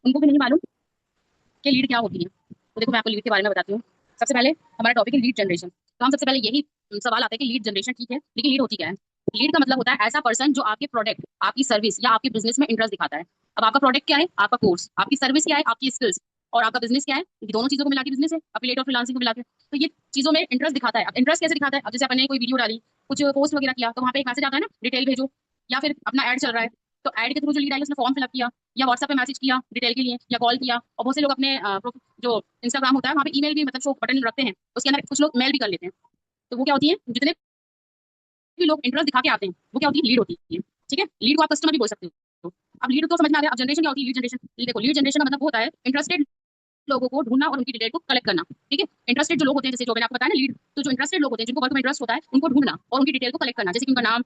उनको भी नहीं मालूम कि लीड क्या होती है। तो देखो मैं आपको लीड के बारे में बताती हूँ। सबसे पहले हमारा टॉपिक है लीड जनरेशन। तो हम सबसे पहले यही सवाल आता है कि लीड जनरेशन ठीक है, लेकिन लीड होती क्या है? लीड का मतलब होता है ऐसा पर्सन जो आपके प्रोडक्ट, आपकी सर्विस या आपके बिजनेस में इंटरेस्ट दिखाता है। अब आपका प्रोडक्ट क्या है, आपका कोर्स, आपकी सर्विस क्या है, आपकी स्किल्स, और आपका बिजनेस क्या है, ये दोनों चीजों को मिला के बिजनेस है, अफिलिएट और फ्रीलांसिंग को मिला के। तो ये चीजों में इंटरेस्ट दिखाता है। अब इंटरेस्ट कैसे दिखाता है? अब जैसे अपन ने कोई वीडियो डाली, कुछ पोस्ट वगैरह किया, तो वहाँ पे एक मैसेज आता है ना, डिटेल भेजो, या फिर अपना एड चल रहा है, तो एड के थ्रू जो लीड आई उसने फॉर्म फिलअप किया, या व्हाट्सएप पे मैसेज किया डिटेल के लिए, या कॉल किया। और बहुत से लोग अपने जो इंस्टाग्राम होता है वहाँ पे ईमेल भी मतलब शो बटन रखते हैं, उसके अंदर कुछ लोग मेल भी कर लेते हैं। तो वो क्या होती है, जितने भी लोग इंटरेस्ट दिखा के आते हैं वो क्या होती है, लीड होती है। ठीक है, लीड को आप कस्टमर भी बोल सकते हो। अब लीड तो समझ में आ गया। अब जनरेशन क्या होती है, लीड जनरेशन। देखो लीड जनरेशन का मतलब वो होता है इंटरेस्टेड लोगों को ढूंढना और उनकी डिटेल को कलेक्ट करना। ठीक है, इंटरेस्टेड जो लोग होते हैं, जैसे जो मैंने आपको बताया ना लीड, तो जो इंटरेस्टेड लोग होते हैं, जिनको वर्क में इंटरेस्ट होता है, उनको ढूंढना और उनकी डिटेल को कलेक्ट करना, जैसे कि उनका नाम,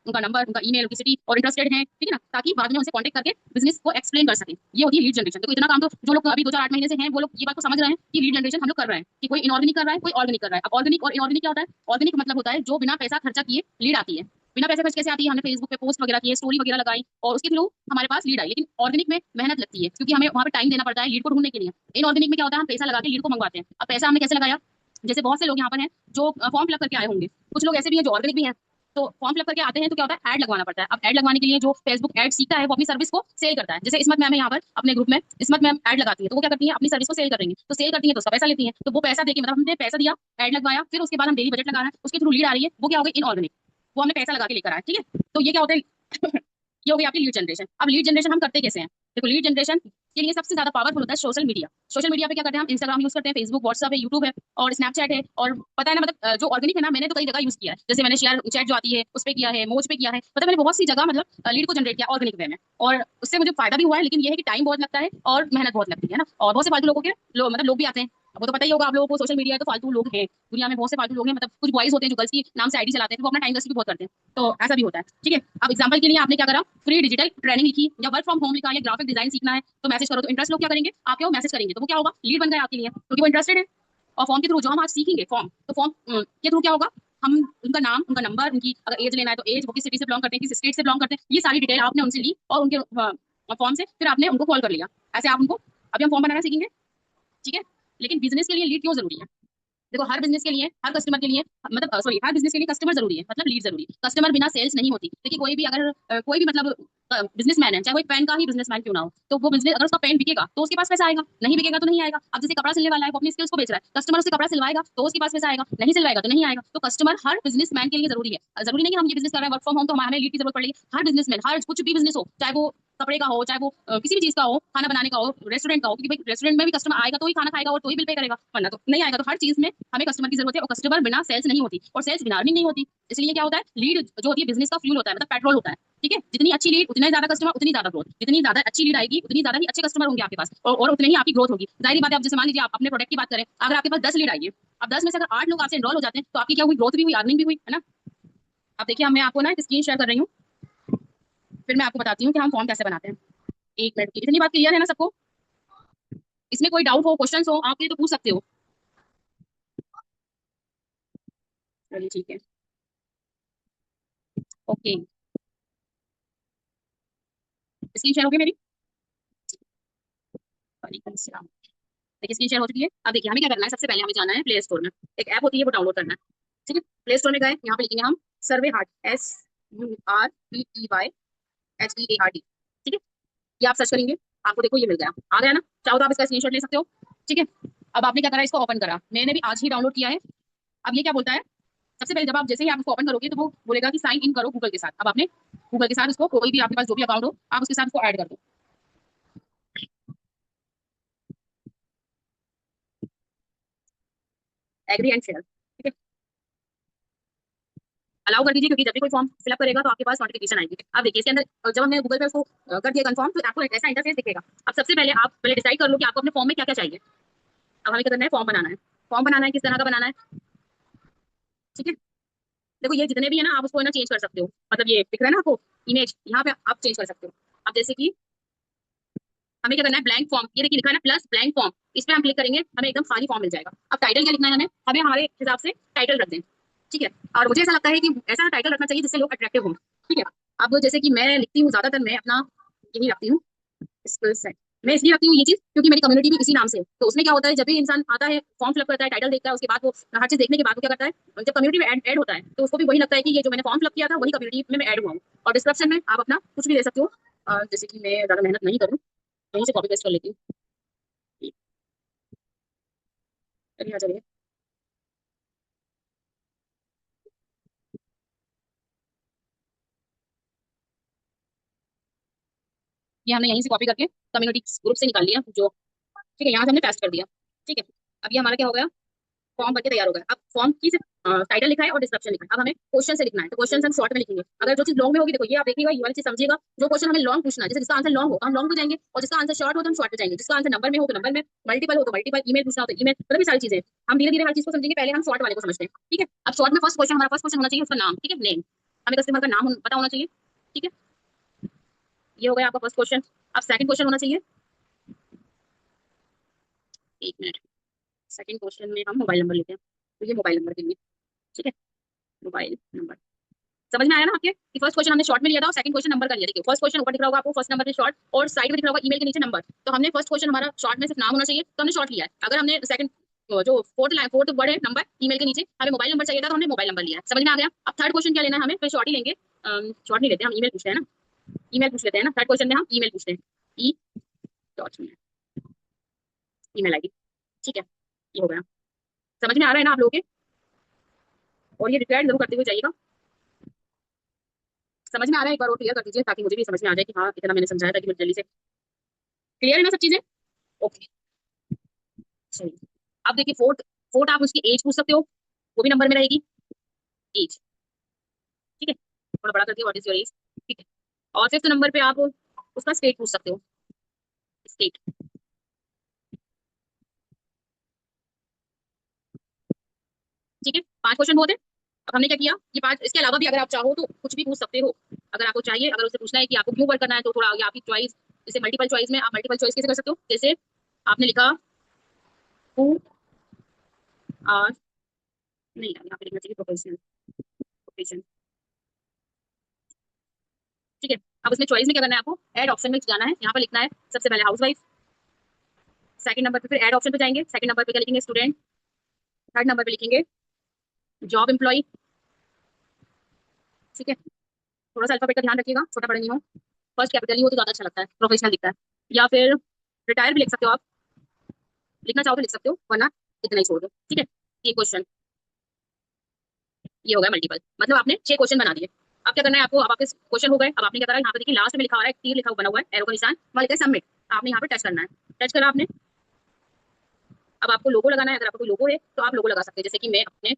उनका नंबर, उनका ईमेल, उनकी सिटी, और इंटरेस्टेड है, ठीक है ना, ताकि बाद में उनसे कांटेक्ट करके बिजनेस को एक्सप्लेन कर सकें। ये होती है लीड जनरेशन। देखो इतना काम तो जो लोग अभी 2 4 8 महीने से हैं वो लोग ये बात को समझ रहे हैं कि लीड जनरेशन हम लोग कर रहे हैं, कि कोई इनऑर्गेनिक कर रहा है, कोई ऑर्गेनिक कर रहा है। अब ऑर्गेनिक और इनऑर्गेनिक क्या होता है? ऑर्गेनिक मतलब होता है जो बिना पैसा खर्चा किए लीड आती है। बिना पैसे खर्च कैसे आती है? हमने फेसबुक पे पोस्ट वगैरह किए, स्टोरी वगैरह लगाई, और उसके थ्रू हमारे पास लीड आई। लेकिन ऑर्गेनिक में मेहनत लगती है, क्योंकि हमें वहाँ पे टाइम देना पड़ता है लीड को ढूंढने के लिए। इनऑर्गेनिक में क्या होता है, हम पैसा लगा के लीड को मंगवाते हैं। अब पैसा हमने कैसे लगाया? जैसे बहुत से लोग यहाँ पर हैं जो फॉर्म फिलअप करके आए होंगे, कुछ लोग ऐसे भी हैं जो ऑर्गेनिक भी हैं। तो फॉर्म फिलअप करके आते हैं तो क्या होता है, ऐड लगवाना पड़ता है। अब ऐड लगवाने के लिए जो फेसबुक ऐड सीखता है वो अपनी सर्विस को सेल करता है। जैसे इसमत मैम है यहाँ पर अपने ग्रुप में, इसमत मैम ऐड लगाती है, तो वो क्या करती है, अपनी सर्विस को सेल कर रही है, तो सेल करती है तो उसका पैसा लेती है। तो वो पैसा देके मतलब हमने पैसा दिया, ऐड लगवाया, फिर उसके बाद हम डेली बजट लगा रहे हैं, उसके थ्रू लीड आ रही है, वो क्या हो गई, इनऑर्गेनिक। वो हमने पैसा लगा के लेकर आया। ठीक है, तो ये क्या होता है ये हो गई आपकी लीड जनरेशन। अब लीड जनरेशन हम करते कैसे हैं? देखो लीड जनरेशन के लिए सबसे ज्यादा पावरफुल होता है सोशल मीडिया। सोशल मीडिया पे क्या करते हैं हम, इंस्टाग्राम यूज करते हैं, फेसबुक, व्हाट्सएप है, यूट्यूब है, और स्नैपचैट है, और पता है ना मतलब जो ऑर्गेनिक है ना, मैंने तो कई जगह यूज किया है। जैसे मैंने शेयर चैट जो आती है उस पर किया है, मोज पे किया है, मतलब मैंने बहुत सी जगह मतलब लीड को जनरेट किया ऑर्गेनिक वे में, और उससे मुझे फायदा भी हुआ है। लेकिन ये है कि टाइम बहुत लगता है और मेहनत बहुत लगती है ना, और बहुत से फालतू लोगों के मतलब लोग भी आते हैं। अब वो तो पता ही होगा आप लोगों को, सोशल मीडिया है तो फालतू लोग हैं दुनिया में, बहुत से फालतू लोग हैं। मतलब कुछ बॉयज होते हैं जो गर्ल्स की नाम से आईडी चलाते हैं, तो वो अपना टाइम वेस्ट भी बहुत करते हैं। तो ऐसा भी होता है। ठीक है, अब एग्जाम्पल के लिए आपने क्या करा, फ्री डिजिटल ट्रेनिंग लिखी, या वर्क फ्रॉम होम लिखा, या ग्राफिक डिजाइन सीखना है, तो मैसेज करो। तो इंटरेस्ट लोग क्या करेंगे, आपके वो मैसेज करेंगे, तो वो क्या होगा, लीड बन गए आपके लिए, क्योंकि वो इंटरेस्टेड है। और फॉर्म के थ्रू जो हम आज सीखेंगे, फॉर्म तो फॉर्म के थ्रू क्या होगा, हम उनका नाम, उनका नंबर, उनकी अगर एज लेना है तो एज, वो किस सिटी से बिलोंग करते हैं, किस स्टेट से बिलोंग करते हैं, ये सारी डिटेल आपने उनसे ली, और उनके फॉर्म से फिर आपने उनको कॉल कर लिया। ऐसे आप उनको, अभी हम फॉर्म बनाना सीखेंगे। ठीक है, लेकिन बिजनेस के लिए लीड क्यों जरूरी है? देखो हर बिजनेस के लिए, हर कस्टमर के लिए, मतलब सॉरी, हर बिजनेस के लिए कस्टमर जरूरी है, मतलब लीड जरूरी है। कस्टमर बिना सेल्स नहीं होती। देखिए कोई भी अगर कोई भी मतलब बिजनेसमैन है, चाहे वो एक पेन का ही बिजनेसमैन क्यों ना हो, तो वो बिजनेस अगर उसका पेन बिकेगा तो उसके पास पैसा आएगा, नहीं बिकेगा तो नहीं आएगा। अब जैसे कपड़ा सिलने वाला है, वो अपनी स्किल्स को बेच रहा है, कस्टमर उससे कपड़ा सिलवाएगा तो उसके पास पैसा आएगा, नहीं सिलवाएगा तो नहीं आएगा। तो कस्टमर हर बिजनेसमैन के लिए जरूरी है। जरूरी नहीं कि हम ये बिजनेस कर रहे हैं वर्क फ्रॉम होम तो हमें लीड की जरूरत पड़ेगी। हर बिजनेसमैन, हर कुछ भी बिजनेस हो, चाहे वो कपड़े का हो, चाहे वो किसी भी चीज का हो, खाना बनाने का हो, रेस्टोरेंट का हो, क्योंकि भाई रेस्टोरेंट में भी कस्टमर आएगा तो ही खाना खाएगा और तो ही बिल पे करेगा, वरना तो नहीं आएगा। तो हर चीज में हमें कस्टमर की जरूरत है, और कस्टमर बिना सेल्स नहीं होती, और सेल्स बिना अर्निंग नहीं होती। इसलिए क्या होता है, लीड जो होती है बिजनेस का फ्यूल होता है, मतलब पेट्रोल होता है। ठीक है, जितनी अच्छी लीड उतना ही ज्यादा कस्टमर, उतनी ज्यादा ग्रोथ। जितनी ज्यादा अच्छी लीड आएगी उतनी ज्यादा ही अच्छे कस्टमर होंगे आपके पास, और उतनी ही आपकी ग्रोथ होगी। जाहिर बात है, आप जैसे मान लीजिए आप अपने प्रोडक्ट की बात करें, अगर आपके पास 10 लीड आई है, अब 10 में से अगर 8 लोग आपसे एनरोल हो जाते हैं, तो आपकी क्या हुई, ग्रोथ भी हुई, अर्निंग भी हुई, है ना। अब देखिए मैं आपको ना एक स्क्रीन शेयर कर रही हूँ, फिर मैं आपको बताती हूँ कि हम फॉर्म कैसे बनाते हैं। 1 मिनट की, इतनी बात क्लियर है ना सबको? इसमें कोई डाउट हो, क्वेश्चन हो, आप ये तो पूछ सकते हो। चलिए ठीक है, ओके। स्क्रीन शेयर होगी मेरी? वालेकुम अस्सलाम। देखिए स्क्रीन शेयर हो चुकी है। अब देखिए हमें क्या करना है, सबसे पहले हमें जाना है प्ले स्टोर में, एक ऐप होती है वो डाउनलोड करना है। ठीक है, प्ले स्टोर में गए, यहाँ पे लिखेंगे हम सर्वे हार्ट, SURVEHART। ठीक है, ये आप सर्च करेंगे, आपको देखो ये मिल गया, आ गया ना। चाहो तो आप इसका स्क्रीनशॉट ले सकते हो। ठीक है, अब आपने क्या करा, इसको ओपन करा, मैंने भी आज ही डाउनलोड किया है। अब ये क्या बोलता है, सबसे पहले जब आप जैसे ही आप इसको ओपन करोगे तो वो बोलेगा कि साइन इन करो गूगल के साथ। अब आपने गूगल के साथ उसको, कोई भी आपके पास जो भी अकाउंट हो, आप उसके साथ उसको ऐड कर दो। एग्री एंड शेयर, ठीक है, अलाउ कर दीजिए, क्योंकि जब भी कोई फॉर्म फिलअप करेगा तो आपके पास नोटिफिकेशन आएगी। अब देखिए इसके अंदर जब हमने गूगल पे उसको कर दिया कंफर्म, तो आपको एक ऐसा इंटरफेस दिखेगा। अब सबसे पहले आप पहले डिसाइड कर लो कि आपको अपने फॉर्म में क्या क्या चाहिए। अब हमें क्या करना है, फॉर्म बनाना है। फॉर्म बनाना है, किस तरह का बनाना है? ठीक है, देखो ये जितने भी है ना, आप उसको है ना चेंज कर सकते हो, मतलब ये दिख रहा है ना आपको इमेज, यहाँ पे आप चेंज कर सकते हो। अब जैसे कि हमें क्या करना है, ब्लैंक फॉर्म, ये देखिए लिखा है ना प्लस ब्लैंक फॉर्म, इस पे हम क्लिक करेंगे, हमें एकदम खाली फॉर्म मिल जाएगा। अब टाइटल क्या लिखना है, हमें हमें हमारे हिसाब से टाइटल रख दें। ठीक है, और मुझे ऐसा लगता है कि ऐसा टाइटल रखना चाहिए जिससे लोग अट्रैक्टिव हों। ठीक है, अब जैसे कि मैं लिखती हूँ, ज्यादातर मैं अपना यही रखती हूँ, स्किल सेट मैं इसलिए रखती हूँ ये चीज क्योंकि मेरी कम्युनिटी भी इसी नाम से है। तो उसमें क्या होता है, जब भी इंसान आता है फॉर्म फिलअप करता है, टाइटल देखता है, उसके बाद वो हर चीज देखने के बाद वो क्या करता है, जब कम्युनिटी में ऐड होता है तो उसको भी वही लगता है कि ये जो मैंने फॉर्म फिलअप किया था वही कम्युनिटी में मैं ऐड हुआ हूँ। और डिस्क्रिप्शन में आप अपना कुछ भी दे सकते हो। जैसे कि मैं ज्यादा मेहनत नहीं करूँ, कहीं से कॉपी पेस्ट कर लेती हूँ। चलिए आ जाइए। ये हमने यहीं से कॉपी करके कम्युनिटी ग्रुप से निकाल लिया जो, ठीक है, यहाँ से हमने पेस्ट कर दिया। ठीक है, अब ये हमारा क्या हो गया, फॉर्म बनके तैयार हो गया। अब फॉर्म की टाइटल लिखा है और डिस्क्रिप्शन लिखा है, अब हमें क्वेश्चन से लिखना है। तो क्वेश्चन हम शॉर्ट में लिखेंगे। अगर जो चीज लॉन्ग में होगी, देखो ये आप देखिएगा, ये वाली चीज समझिएगा, जो क्वेश्चन हमें लॉन्ग पूछना है, जैसे जिसका आंसर लॉन्ग हो तो हम लॉन्ग पे जाएंगे, और जिसका आंसर शॉर्ट हो तो हम शॉर्ट पे जाएंगे, जिसका आंसर नंबर में हो तो नंबर में, मल्टीपल हो तो मल्टीपल, ईमेल पूछना हो तो ईमेल, मतलब ये सारी चीजें हम धीरे धीरे हर चीज को समझेंगे। पहले हम शॉर्ट वाले को समझते हैं। ठीक है, अब शॉर्ट में फर्स्ट क्वेश्चन, हमारा फर्स्ट क्वेश्चन होना चाहिए उसका नाम। ठीक है, नेम, हमें कस्टमर का नाम पता होना चाहिए। ठीक है, ये हो गया आपका फर्स्ट क्वेश्चन। अब सेकंड क्वेश्चन होना चाहिए, एक मिनट, सेकंड क्वेश्चन में हम मोबाइल नंबर लेते हैं, तो ये मोबाइल नंबर देंगे। ठीक है, मोबाइल नंबर, समझ में आया ना आपके कि फर्स्ट क्वेश्चन हमने शॉर्ट में लिया था और सेकंड क्वेश्चन नंबर का लिया। देखिए फर्स्ट क्वेश्चन ऊपर दिख रहा होगा आपको, फर्स्ट नंबर पे शॉर्ट, और साइड में दिख रहा होगा ईमेल के नीचे नंबर। तो हमने फर्स्ट क्वेश्चन हमारा शॉर्ट में सिर्फ नाम होना चाहिए तो हमने शॉर्ट लिया है। अगर हमने सेकंड जो फोर्थ वर्ड है नंबर, ईमेल के नीचे हमें मोबाइल नंबर चाहिए था तो हमने मोबाइल नंबर लिया है। समझ में आ गया। अब थर्ड क्वेश्चन क्या लेना है हमें, फिर शॉर्ट ही लेंगे, शॉर्ट नहीं लेते हम, ईमेल पूछते हैं ना, ईमेल पूछ लेते हैं ना। थर्ड क्वेश्चन में हम ईमेल पूछते हैं, ई डॉट ईमेल आईडी। ठीक है, ये हो गया। समझ में आ रहा है ना आप लोगों के, और ये रिक्वायर्ड जरूर करते हुए जाइएगा। समझ में आ रहा है, एक बार और क्लियर कर दीजिए ताकि मुझे भी समझ में आ जाए कि हाँ इतना मैंने समझाया था कि मुझे जल्दी से क्लियर है ना सब चीजें। ओके, सही। अब देखिए फोर्थ, फोर्थ आप उसकी एज पूछ सकते हो, वो भी नंबर में रहेगी, एज। ठीक है, थोड़ा बड़ा कर दिया, व्हाट इज योर एज। ठीक है, और फिफ्थ नंबर पे आप उसका स्टेट पूछ सकते हो, स्टेट। ठीक है, पांच क्वेश्चन बहुत है। अब हमने क्या किया, ये पांच, इसके अलावा भी अगर आप चाहो तो कुछ भी पूछ सकते हो। अगर आपको चाहिए, अगर उससे पूछना है कि आपको क्यों वर्क करना है तो थोड़ा ये आपकी चॉइस, जैसे मल्टीपल चॉइस में आप मल्टीपल चॉइस कैसे कर सकते हो, जैसे आपने लिखा हु आर, नहीं यहाँ पे लिखना चाहिए प्रोफेशनल, प्रोफेशन। ठीक है, अब उसमें चॉइस में क्या करना है आपको, ऐड ऑप्शन में जाना है, यहाँ पर लिखना है सबसे पहले हाउसवाइफ। सेकंड नंबर पे फिर ऐड ऑप्शन पे जाएंगे, सेकंड नंबर पे क्या लिखेंगे, स्टूडेंट। थर्ड नंबर पे लिखेंगे जॉब एम्प्लॉय। ठीक है, थोड़ा सा अल्फाबेट का ध्यान रखिएगा, छोटा बड़ा नहीं हो, फर्स्ट कैपिटल ही हो तो ज्यादा अच्छा लगता है, प्रोफेशनल दिखता है। या फिर रिटायर भी लिख सकते हो आप, लिखना चाहो तो लिख सकते हो, वरना इतना ही छोड़ दो। ठीक है, ये क्वेश्चन, ये हो गया मल्टीपल, मतलब आपने 6 क्वेश्चन बना दिए। अब क्या करना है आपको, अब आपके क्वेश्चन हो गए। अब आपने क्या करा, यहाँ पे देखिए लास्ट में लिखा हुआ है, तीर लिखा बना हुआ है, एरो का निशान, वहां लिखा है सबमिट। आपने यहाँ पे टच करना है, टच करा आपने। अब आपको लोगो लगाना है, अगर आपको कोई लोगो है तो आप लोगो लगा सकते हैं, जैसे कि मैं अपने,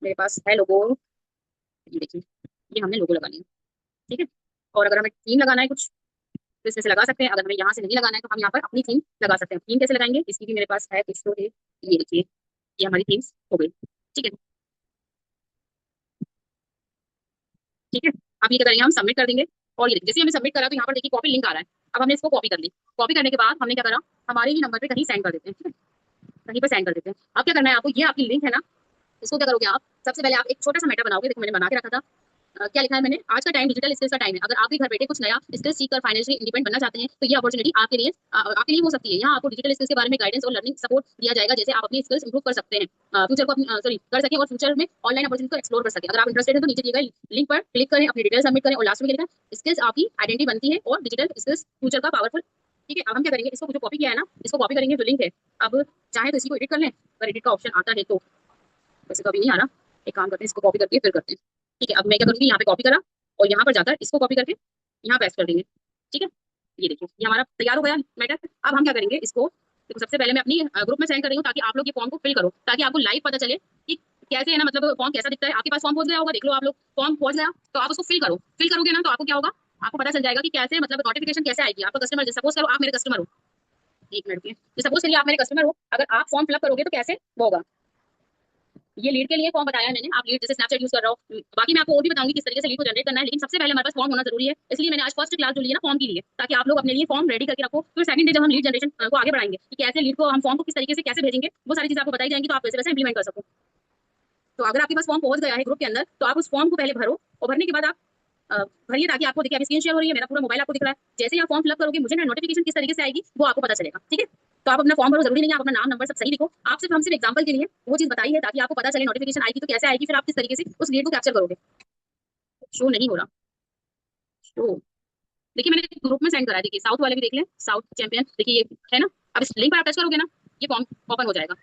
मेरे पास है लोगो, ये देखिए, ये हमने लोगो लगा लिया। ठीक है, और अगर हमें थीम लगाना है कुछ तो इसमें से लगा सकते हैं। अगर हमें यहाँ से नहीं लगाना है तो हम यहाँ पर अपनी थीम लगा सकते हैं। थीम कैसे लगाएंगे, इसकी भी मेरे पास है कुछ तो है, ये देखिए, ये हमारी थीम्स हो गई। ठीक है, ठीक है, अब ये क्या करेंगे, हम सबमिट कर देंगे। और ये देखिए, जैसे ही हमने सबमिट करा तो यहाँ पर देखिए कॉपी लिंक आ रहा है। अब हमने इसको कॉपी कर ली, कॉपी करने के बाद हमने क्या करा, हमारे ही नंबर पे कहीं सेंड कर देते हैं। ठीक है, कहीं पर सेंड कर देते हैं। अब क्या करना है आपको, ये आपकी लिंक है ना, इसको क्या करोगे आप, सबसे पहले आप एक छोटा सा मैटर बनाओगे। देखो मैंने बना के रखा था, क्या लिखा है मैंने, आज का टाइम डिजिटल स्किल्स का टाइम है। अगर आप भी घर बैठे कुछ नया स्किल्स सीखकर फाइनेंशियली इंडिपेंडेंट बनना चाहते हैं तो ये अपॉर्चुनिटी आपके लिए हो सकती है। यहाँ आपको डिजिटल स्किल्स के बारे में गाइडेंस और लर्निंग सपोर्ट दिया जाएगा, जैसे आप अपनी स्किल्स इंप्रूव कर सकते हैं, फ्यूचर को सॉरी कर सकें, और फ्यूचर में ऑनलाइन अपॉर्चुनिटी को एक्सप्लोर कर सकें। अगर आप इंटरेस्टेड हैं तो नीचे दिए गए लिंक पर क्लिक करें, अपनी डिटेल सबमिट करें, और लास्ट में लिखा है स्किल्स आपकी आइडेंटिटी बनती है और डिजिटल स्किल्स फ्यूचर का पावरफुल। ठीक है, अब हम क्या करेंगे, इसको जो कॉपी किया है ना, इसको कॉपी करेंगे, जो लिंक है। अब चाहे तो इसी को एडिट कर लें, अगर एडिट का ऑप्शन आता है तो, वैसे तो अभी नहीं आ रहा, एक काम करते हैं, इसको कॉपी करके फिर करते हैं। ठीक है, अब मैं क्या करूंगी, यहाँ पे कॉपी करा और यहाँ पर जाकर इसको कॉपी करके यहाँ पेस्ट कर देंगे। ठीक है, ये देखिए ये हमारा तैयार हो गया मैटर। अब हम क्या करेंगे, इसको देखो सबसे पहले मैं अपनी ग्रुप में सेंड कर रही हूँ ताकि आप लोग ये फॉर्म को फिल करो, ताकि आपको लाइव पता चले कि कैसे है ना, मतलब फॉर्म कैसा दिखता है। आपके पास फॉर्म पहुंच गया होगा, देख लो आप लोग, फॉर्म पहुंच गया तो आप उसको फिल करो। फिल करोगे ना तो आपको क्या होगा, आपको पता चल जाएगा कि कैसे, मतलब नोटिफिकेशन कैसे आएगी आपका कस्टमर। सपोज करो आप मेरे कस्टमर हो, एक मिनट में, सपोज करिए आप मेरे कस्टमर हो, अगर आप फॉर्म फिलअप करोगे तो कैसे वो होगा। ये लीड के लिए फॉर्म बताया है मैंने, आप लीड जैसे स्नैपचैट यूज कर रहा हो, बाकी मैं आपको और भी बताऊंगी किस तरीके से लीड को जनरेट करना है, लेकिन सबसे पहले हमारे पास फॉर्म होना जरूरी है। इसलिए मैंने आज फर्स्ट क्लास जो ली है ना फॉर्म की लिए, ताकि आप लोग अपने लिए फॉर्म रेडी करके रखो। फिर सेकंड डे जब हम लीड जनरेशन को आगे बढ़ाएंगे कि कैसे लीड को हम फॉर्म को किस तरीके से कैसे भेजेंगे, वो सारी चीजें आपको बताई जाएंगी, तो आप वैसे वैसे इंप्लीमेंट कर सको। तो अगर आपके पास फॉर्म पहुंच गया है ग्रुप के अंदर तो आप उस फॉर्म को पहले भरो, और भरने के बाद आप भरिए, ताकि आपको देखिए अभी स्क्रीन शेयर हो रही है, मेरा पूरा मोबाइल आपको दिख रहा है। जैसे ही आप फॉर्म फिलअप करोगे, मुझे ना नोटिफिकेशन किस तरीके से आएगी वो आपको पता चलेगा, ठीक है। तो आप अपना फॉर्म भरो, जरूरी नहीं है आप अपना नाम नंबर सब सही लिखो, आप सिर्फ हम सिर्फ एग्जाम्पल के लिए वो चीज बताई है, ताकि आपको पता चले नोटिफिकेशन आएगी तो कैसे आएगी, फिर आप किस तरीके से उस लीड को कैप्चर करोगे। शो नहीं हो रहा शो। देखिए मैंने ग्रुप में सेंड करा है, देखिए साउथ वाले भी देख लें, साउथ चैंपियन देखिए ये है ना। अब इस लिंक पर आप टच करोगे ना, ये फॉर्म ओपन हो जाएगा।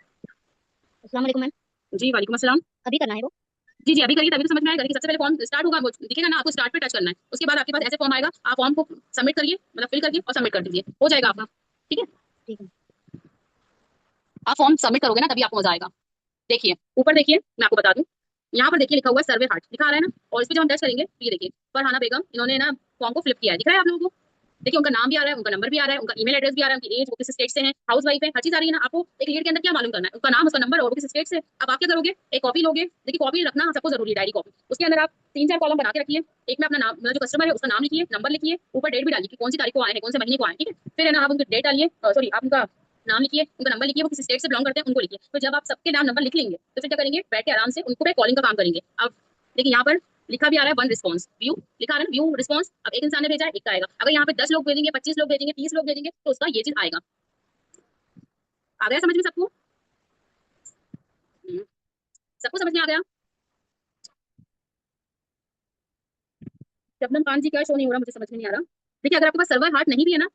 अस्सलाम वालेकुम मैम। जी वालेकुम अस्सलाम। अभी करना है वो? जी जी अभी करिए, तभी तो समझ में आएगा। देखिए सबसे पहले फॉर्म स्टार्ट होगा, वो दिखेगा ना आपको, स्टार्ट पे टच करना है, उसके बाद आपके पास ऐसे फॉर्म आएगा, आप फॉर्म को सबमिट करिए, मतलब फिल करिए और सबमिट कर दीजिए, हो जाएगा आपका, ठीक है। ठीक है। आप फॉर्म सबमिट करोगे ना तभी आपको मजा आएगा। देखिए ऊपर देखिए, मैं आपको बता दूं, यहाँ पर देखिए लिखा हुआ है सर्वे हार्ट, लिखा आ रहा है ना, और इस पर जब हम टच करेंगे तो ये देखिए फरहाना बेगम, इन्होंने ना फॉर्म को फ्लिप किया है, दिख रहा है आप लोगों को। देखिए उनका नाम भी आ रहा है, उनका नंबर भी आ रहा है, उनका ईमेल एड्रेस भी आ रहा है, उनकी एज, वो किस स्टेट से है, हाउस वाइफ है, हर चीज आ रही है ना। आपको एक लीड के अंदर क्या मालूम करना है, उसका नाम, उसका नंबर और वो किस स्टेट से। अब आप क्या करोगे, एक कॉपी लोगे, देखिए कॉपी रखना सबको जरूरी है, डायरी कॉपी, उसके अंदर आप 3 4 कॉलम बना के रखिए। एक में अपना नाम, मतलब जो कस्टमर है उसका नाम लिखिए, नंबर लिखिए, ऊपर डेट भी डालिए कि कौन सी तारीख को आए हैं, कौन से महीने को आए हैं, ठीक है। फिर है ना आप उनकी डेट डालिए, सॉरी आप उनका नाम लिखिए, उनका नंबर लिखिए, वो किस स्टेट से बिलोंग करते हैं उनको लिखिए। तो जब आप सबके नाम नंबर लिख लेंगे तो फिर क्या करेंगे, बैठ के आराम से उनको पे कॉलिंग का काम करेंगे। अब देखिए यहाँ पर लिखा भी आ रहा है वन रिस्पॉन्स व्यू, लिखा आ रहा है व्यू रिस्पॉन्स। अब एक इंसान ने भेजा है, एक का आएगा। अगर यहाँ पे 10 लोग भेजेंगे, 25 लोग भेजेंगे, 30 लोग भेजेंगे, तो उसका ये चीज आएगा। आ गया समझ में सबको? हम्म, सबको समझ में आ गया? शबनम खान जी का शो नहीं हो रहा, मुझे समझ में नहीं आ रहा। देखिए अगर आपके पास सर्वर हार्ट नहीं भी है ना,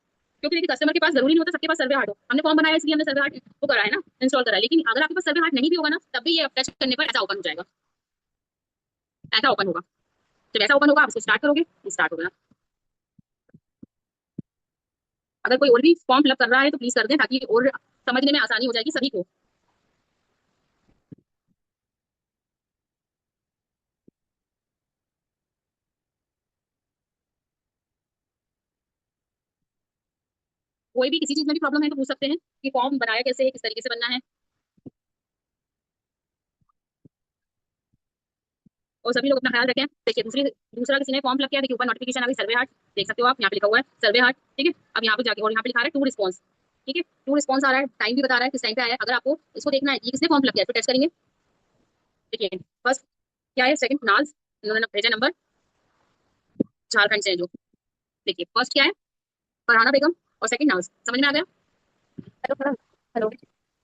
क्योंकि देखिए कस्टमर के पास जरूरी नहीं होता सबके पास सर्वे हार्ट हो, हमने फॉर्म बनाया इसलिए हमने सर्वे हार्ट वो करा है ना, इंस्टॉल करा है। लेकिन अगर आपके पास सर्वे हार्ट नहीं भी होगा ना, तब भी ये टच करने पर ऐसा ओपन हो जाएगा, ऐसा ओपन होगा। जब ऐसा ओपन होगा आप इसको स्टार्ट करोगे, स्टार्ट होगा। अगर कोई और भी फॉर्म फिलअप कर रहा है तो प्लीज कर दें, ताकि और समझने में आसानी हो जाएगी सभी को। कोई भी किसी चीज में भी प्रॉब्लम है तो पूछ सकते हैं कि फॉर्म बनाया कैसे है, किस तरीके से बनना है। और सभी लोग अपना ख्याल रखें। देखिए दूसरा किसी ने फॉर्म फिलअप किया, देखिए ऊपर नोटिफिकेशन आ गई सर्वे हार्ट, देख सकते हो आप, यहाँ पे लिखा हुआ है सर्वे हार्ट, ठीक है। अब यहाँ पे जाके और यहाँ पे लिखा है टू रिस्पॉन्स, ठीक है, टू रिस्पॉन्स आ रहा है, टाइम भी बता रहा है किस टाइम पे आया है। अगर आपको इसको देखना है ये किसने फॉर्म फिलअप किया है, तो टच करेंगे। देखिए फर्स्ट क्या है, सेकंड नाज, इन्होंने भेजा नंबर, झारखंड से है जो। देखिए फर्स्ट क्या है, फरहाना बेगम, और सेकंड नाज, समझ में आ गया? Hello ma'am. हेलो।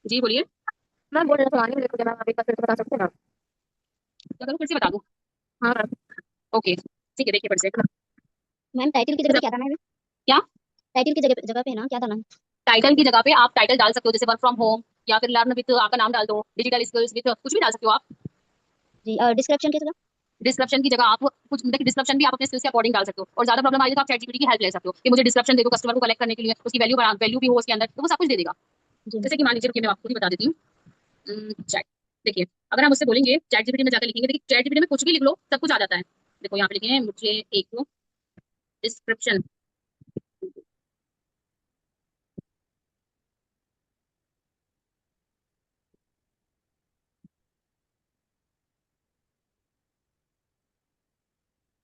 जी बोलिए। मैम बोल रहे थे आने मुझे मैम, अभी एक बार फिर से बता सकते हैं मैम? तो अगर फिर से बता दूं? हाँ मैम। ओके ठीक है, देखिए फिर से। मैम टाइटल की जगह पे क्या करना है? क्या? टाइटल की जगह जगह पे है ना, क्या करना है? टाइटल की जगह पे आप टाइटल डाल सकते हो, जैसे वर्क फ्रॉम होम, या फिर लर्न विद आपका नाम डाल दो, डिजिटल स्किल्स विद, कुछ भी डाल सकते हो आप। जी, डिस्क्रिप्शन की जगह? डिस्क्रिप्शन की जगह आप कुछ, देखिए डिस्क्रिप्शन भी आप अपने स्किल्स के अकॉर्डिंग डाल सकते हो, और ज्यादा प्रॉब्लम आई तो आप चैट जीपीटी की हेल्प ले सकते हो कि मुझे डिस्क्रिप्शन दे दो कस्टमर को कलेक्ट करने के लिए, उसकी वैल्यू वैल्यू भी हो उसके अंदर, तो वो सब कुछ दे देगा। जी मैम। जैसे कि मान लीजिए कि मैं आपको भी बता देती हूँ, चैट, देखिए अगर हम उससे बोलेंगे चैट जीपीटी में जाकर लिखेंगे, देखिए चैट जीपीटी में कुछ भी लिख लो सब कुछ आ जाता है। देखो यहाँ पे लिखे हैं, मुझे एक डिस्क्रिप्शन,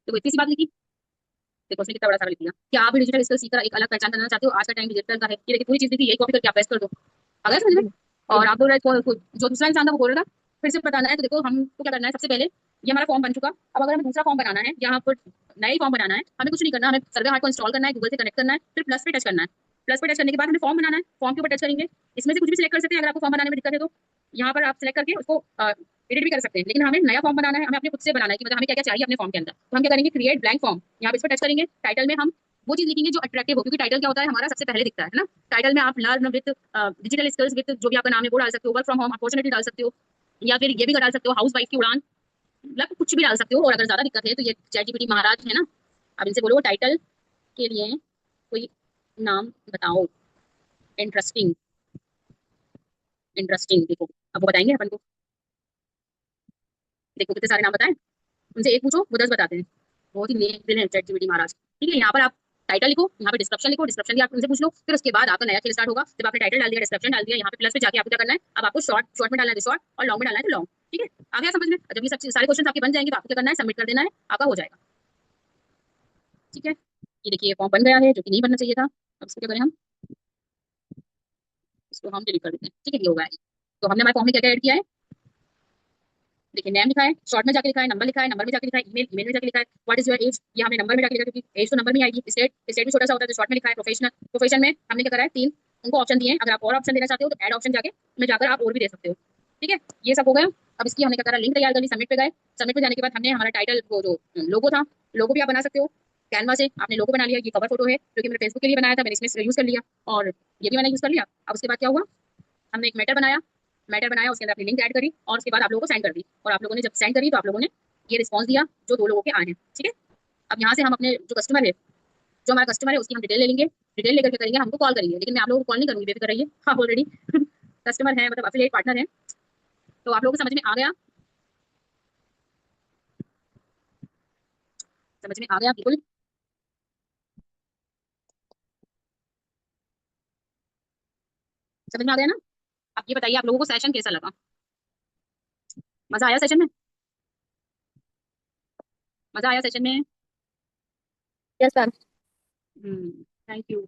देखो इतनी सी बात लिखी, देखो उसने कितना बड़ा सारा लिख दिया। क्या आप भी डिजिटल स्किल सीखकर एक अलग पहचान बनाना चाहते हो? आज का टाइम डिजिटल का है, ये देखिए पूरी चीज देखिए, यही कॉपी करके आप पेस्ट कर दो, आ गया समझ में? जी। जी और मैम। आप बोल रहे जो दूसरा इंसान था वो बोल रहा था, फिर से बताना है। तो देखो हमको क्या करना है, सबसे पहले ये हमारा फॉर्म बन चुका। अब अगर हमें दूसरा फॉर्म बनाना है, यहाँ पर नया ही फॉर्म बनाना है, हमें कुछ नहीं करना, हमें सर्वे हार्ट को इंस्टॉल करना है, गूगल से कनेक्ट करना है, फिर प्लस पे टच करना है। प्लस पे टच करने के बाद हमें फॉर्म बनाना है, फॉर्म के ऊपर टच करेंगे, इसमें से कुछ भी सिलेक्ट कर सकते हैं। अगर आपको फॉर्म बनाने में दिक्कत है तो यहाँ पर आप सिलेक्ट करके उसको एडिट भी कर सकते हैं। लेकिन हमें नया फॉर्म बनाना है, हमें अपने खुद से बनाना है कि मतलब हमें क्या क्या चाहिए अपने फॉर्म के अंदर। तो हम क्या करेंगे, क्रिएट ब्लैंक फॉर्म, यहाँ पे इस पर टच करेंगे। टाइटल में हम वो चीज लिखेंगे जो अट्रैक्टिव हो, क्योंकि टाइटल क्या होता है, हमारा सबसे पहले दिखता है ना। टाइटल में आप learn with digital skills with जो भी आपका नाम है वो डाल सकते हो, वर्क फ्रॉम होम अपॉर्चुनिटी डाल सकते हो, या फिर ये भी डाल सकते हो हाउस वाइफ की उड़ान, मतलब कुछ भी डाल सकते हो। और अगर ज्यादा दिक्कत है तो ये चैट जीपीटी महाराज है ना, अब इनसे बोलो टाइटल के लिए कोई नाम बताओ, इंटरेस्टिंग, इंटरेस्टिंग, देखो अब वो बताएंगे अपन को। देखो कितने सारे नाम बताएं, उनसे एक पूछो वो 10 बताते हैं। बहुत ही नेक दिल है चैट जीपीटी महाराज। ठीक है, यहाँ पर आप टाइटल लिखो, यहाँ पे डिस्क्रिप्शन लिखो, डिस्क्रिप्शन भी आप उनसे पूछ लो, फिर उसके बाद आपका नया खेल स्टार्ट होगा। जब आपने टाइटल डाल दिया, डिस्क्रिप्शन डाल दिया, यहाँ पे प्लस पे जाके आपको क्या करना है, अब आपको शॉर्ट शॉर्ट में डालना है तो शॉर्ट, और लॉन्ग में डालना है तो लॉन्ग। ठीक है, आ गया समझ में? जब ये सब सारे क्वेश्चन आपके बन जाएंगे तो आपको क्या करना है, सबमिट कर देना है, आपका हो जाएगा। ठीक है, ये देखिए फॉर्म बन गया है, जो कि नहीं बनना चाहिए था। अब इसको क्या करें हम, इसको हम डिलीट कर देते हैं। ठीक है, ये होगा। तो हमने हमारे फॉर्म में क्या क्या ऐड किया है, देखिए नेम लिखा है, शॉर्ट में जाके लिखा है, नंबर लिखा है, नंबर में जाके लिखा है, ईमेल में जाके लिखा है, व्हाट इज योर एज, ये हमने नंबर में जाके लिखा है क्योंकि एज तो नंबर में आएगी। स्टेट भी छोटा सा होता है तो शॉर्ट में लिखा है। प्रोफेशन में हमने क्या करा है, 3 उनको ऑप्शन दिए हैं। अगर आप और ऑप्शन देना चाहते हो तो ऐड ऑप्शन जाके में जाकर आप और भी दे सकते हो। ठीक है, ये सब हो गया। अब इसकी हमने क्या करा, लिंक तैयार कर ली, सबमिट पे गए। सबमिट पे जाने के बाद हमने हमारा टाइटल, वो जो लोगो था, लोगो भी आप बना सकते हो कैनवा से। आपने लोगो बना लिया, ये कवर फोटो है जो कि मैंने फेसबुक के लिए बनाया था, मैंने इसमें यूज कर लिया और ये भी मैंने यूज कर लिया। अब उसके बाद क्या हुआ, हमने एक मैटर बनाया, उसके अंदर अपनी लिंक ऐड करी और उसके बाद आप लोगों को सेंड कर दी। और आप लोगों ने जब सेंड करी तो आप लोगों ने ये रिस्पॉन्स दिया जो 2 लोगों के आए हैं। ठीक है, अब यहाँ से हम अपने जो कस्टमर है, जो हमारा कस्टमर है उसकी हम डिटेल ले लेंगे। डिटेल लेकर के करेंगे, हमको कॉल करेंगे, लेकिन मैं आप लोगों को कॉल नहीं करूंगी, बेफिक्र रहिए। हाँ, ऑलरेडी कस्टमर है, मतलब अफिलिएट पार्टनर है। तो आप लोगों को समझ में आ गया, समझ में आ गया बिल्कुल। समझ में आ गया ना। अब ये बताइए आप लोगों को सेशन कैसा लगा, मजा आया सेशन में, मजा आया सेशन में। Yes ma'am. Thank you.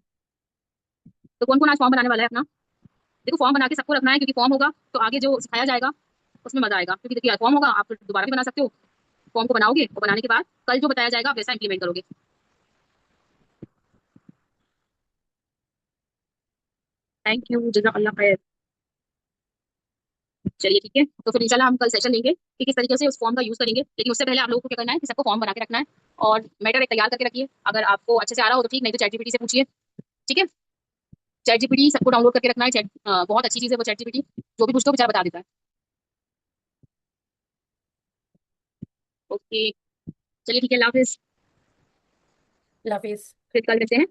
तो कौन कौन आज फॉर्म बनाने वाला है अपना। देखो फॉर्म बना के सबको रखना है क्योंकि फॉर्म होगा तो आगे जो सिखाया जाएगा उसमें मजा आएगा। क्योंकि देखिए फॉर्म होगा, आप दोबारा भी बना सकते हो। फॉर्म को बनाओगे और बनाने के बाद कल जो बताया जाएगा आप वैसा इंप्लीमेंट करोगे। थैंक यू, जज़ाकल्लाह खैर। चलिए ठीक है, तो फिर इंशाल्लाह हम कल सेशन लेंगे कि किस तरीके से उस फॉर्म का यूज करेंगे। लेकिन उससे पहले आप लोगों को क्या करना है कि सबको फॉर्म बना के रखना है और मैटर एक तैयार करके रखिए। अगर आपको अच्छे से आ रहा हो तो ठीक, नहीं तो चैट जीपीटी से पूछिए। ठीक है, चैट जीपीटी सबको डाउनलोड करके रखना है। बहुत अच्छी चीज़ है वो चैट जीपीटी, जो भी पूछते हो बेचारा बता देता है। ओके, चलिए ठीक है, अल्लाह हाफिज़। अल्लाह हाफिज। फिर कल मिलते हैं।